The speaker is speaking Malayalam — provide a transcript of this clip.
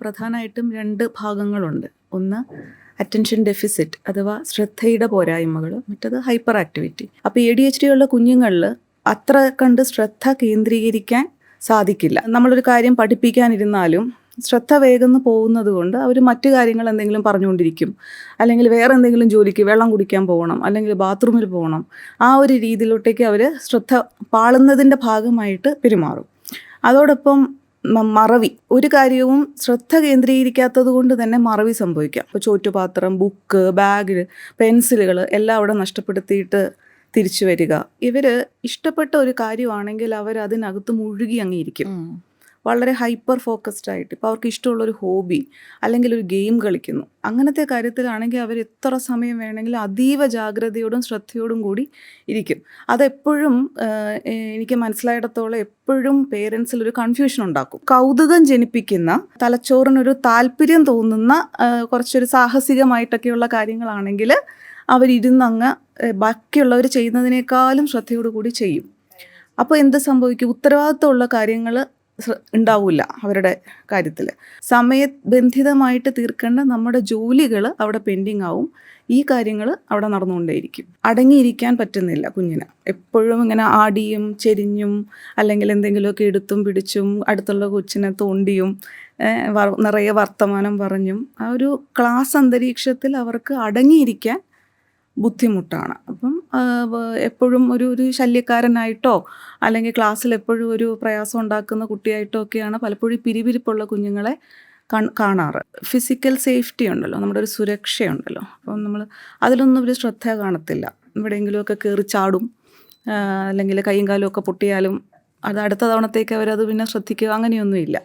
പ്രധാനമായിട്ടും 2 ഭാഗങ്ങളുണ്ട്. ഒന്ന് അറ്റൻഷൻ ഡെഫിസിറ്റ് അഥവാ ശ്രദ്ധയുടെ പോരായ്മകൾ, മറ്റത് ഹൈപ്പർ ആക്ടിവിറ്റി. അപ്പോൾ ADHD ഉള്ള കുഞ്ഞുങ്ങളിൽ അത്ര കണ്ട് ശ്രദ്ധ കേന്ദ്രീകരിക്കാൻ സാധിക്കില്ല. നമ്മളൊരു കാര്യം പഠിപ്പിക്കാനിരുന്നാലും ശ്രദ്ധ വേഗം പോകുന്നത് കൊണ്ട് അവർ മറ്റു കാര്യങ്ങൾ എന്തെങ്കിലും പറഞ്ഞുകൊണ്ടിരിക്കും, അല്ലെങ്കിൽ വേറെ എന്തെങ്കിലും ജോലിക്ക് വെള്ളം കുടിക്കാൻ പോകണം, അല്ലെങ്കിൽ ബാത്റൂമിൽ പോകണം. ആ ഒരു രീതിയിലോട്ടേക്ക് അവർ ശ്രദ്ധ പാളുന്നതിൻ്റെ ഭാഗമായിട്ട് പെരുമാറും. അതോടൊപ്പം മറവി, ഒരു കാര്യവും ശ്രദ്ധ കേന്ദ്രീകരിക്കാത്തത് കൊണ്ട് തന്നെ മറവി സംഭവിക്കാം. ഇപ്പോൾ ചോറ്റുപാത്രം, ബുക്ക്, ബാഗ്, പെൻസിലുകൾ എല്ലാം അവിടെ നഷ്ടപ്പെടുത്തിയിട്ട് തിരിച്ചു വരിക. ഇവർ ഇഷ്ടപ്പെട്ട ഒരു കാര്യമാണെങ്കിൽ അവർ അതിനകത്ത് മുഴുകി അങ്ങിരിക്കും, വളരെ ഹൈപ്പർ ഫോക്കസ്ഡ് ആയിട്ട്. ഇപ്പോൾ അവർക്ക് ഇഷ്ടമുള്ളൊരു ഹോബി അല്ലെങ്കിൽ ഒരു ഗെയിം കളിക്കുന്നു, അങ്ങനത്തെ കാര്യത്തിലാണെങ്കിൽ അവർ എത്ര സമയം വേണമെങ്കിലും അതീവ ജാഗ്രതയോടും ശ്രദ്ധയോടും കൂടി ഇരിക്കും. അതെപ്പോഴും എനിക്ക് മനസ്സിലായിടത്തോളം എപ്പോഴും പേരൻസിൽ ഒരു കൺഫ്യൂഷൻ ഉണ്ടാക്കും. കൗതുകം ജനിപ്പിക്കുന്ന, തലച്ചോറിനൊരു താല്പര്യം തോന്നുന്ന കുറച്ചൊരു സാഹസികമായിട്ടൊക്കെയുള്ള കാര്യങ്ങളാണെങ്കിൽ അവരിരുന്നങ്ങ് ബാക്കിയുള്ളവർ ചെയ്യുന്നതിനേക്കാളും ശ്രദ്ധയോടു കൂടി ചെയ്യും. അപ്പോൾ എന്ത് സംഭവിക്കും? ഉത്തരവാദിത്തമുള്ള കാര്യങ്ങൾ ഉണ്ടാവില്ല അവരുടെ കാര്യത്തിൽ. സമയബന്ധിതമായിട്ട് തീർക്കേണ്ട നമ്മുടെ ജോലികൾ അവിടെ പെൻഡിങ് ആവും. ഈ കാര്യങ്ങൾ അവിടെ നടന്നുകൊണ്ടേയിരിക്കും. അടങ്ങിയിരിക്കാൻ പറ്റുന്നില്ല കുഞ്ഞിന്. എപ്പോഴും ഇങ്ങനെ ആടിയും ചെരിഞ്ഞും അല്ലെങ്കിൽ എന്തെങ്കിലുമൊക്കെ എടുത്തും പിടിച്ചും അടുത്തുള്ള കൊച്ചിനെ തോണ്ടിയും നിറയെ വർത്തമാനം പറഞ്ഞും ആ ഒരു ക്ലാസ് അന്തരീക്ഷത്തിൽ അവർക്ക് അടങ്ങിയിരിക്കാൻ ബുദ്ധിമുട്ടാണ്. അപ്പം എപ്പോഴും ഒരു ശല്യക്കാരനായിട്ടോ അല്ലെങ്കിൽ ക്ലാസ്സിൽ എപ്പോഴും ഒരു പ്രയാസം ഉണ്ടാക്കുന്ന കുട്ടിയായിട്ടോ ഒക്കെയാണ് പലപ്പോഴും പിരിപിരിപ്പുള്ള കുഞ്ഞുങ്ങളെ കാണാറ്. ഫിസിക്കൽ സേഫ്റ്റി ഉണ്ടല്ലോ, നമ്മുടെ ഒരു സുരക്ഷയുണ്ടല്ലോ, അപ്പം നമ്മൾ അതിലൊന്നും ഒരു ശ്രദ്ധ കാണത്തില്ല. എവിടെയെങ്കിലുമൊക്കെ കയറി ചാടും, അല്ലെങ്കിൽ കൈയും കാലും ഒക്കെ പൊട്ടിയാലും അത് അടുത്ത തവണത്തേക്ക് അവരത് പിന്നെ ശ്രദ്ധിക്കുക, അങ്ങനെയൊന്നുമില്ല.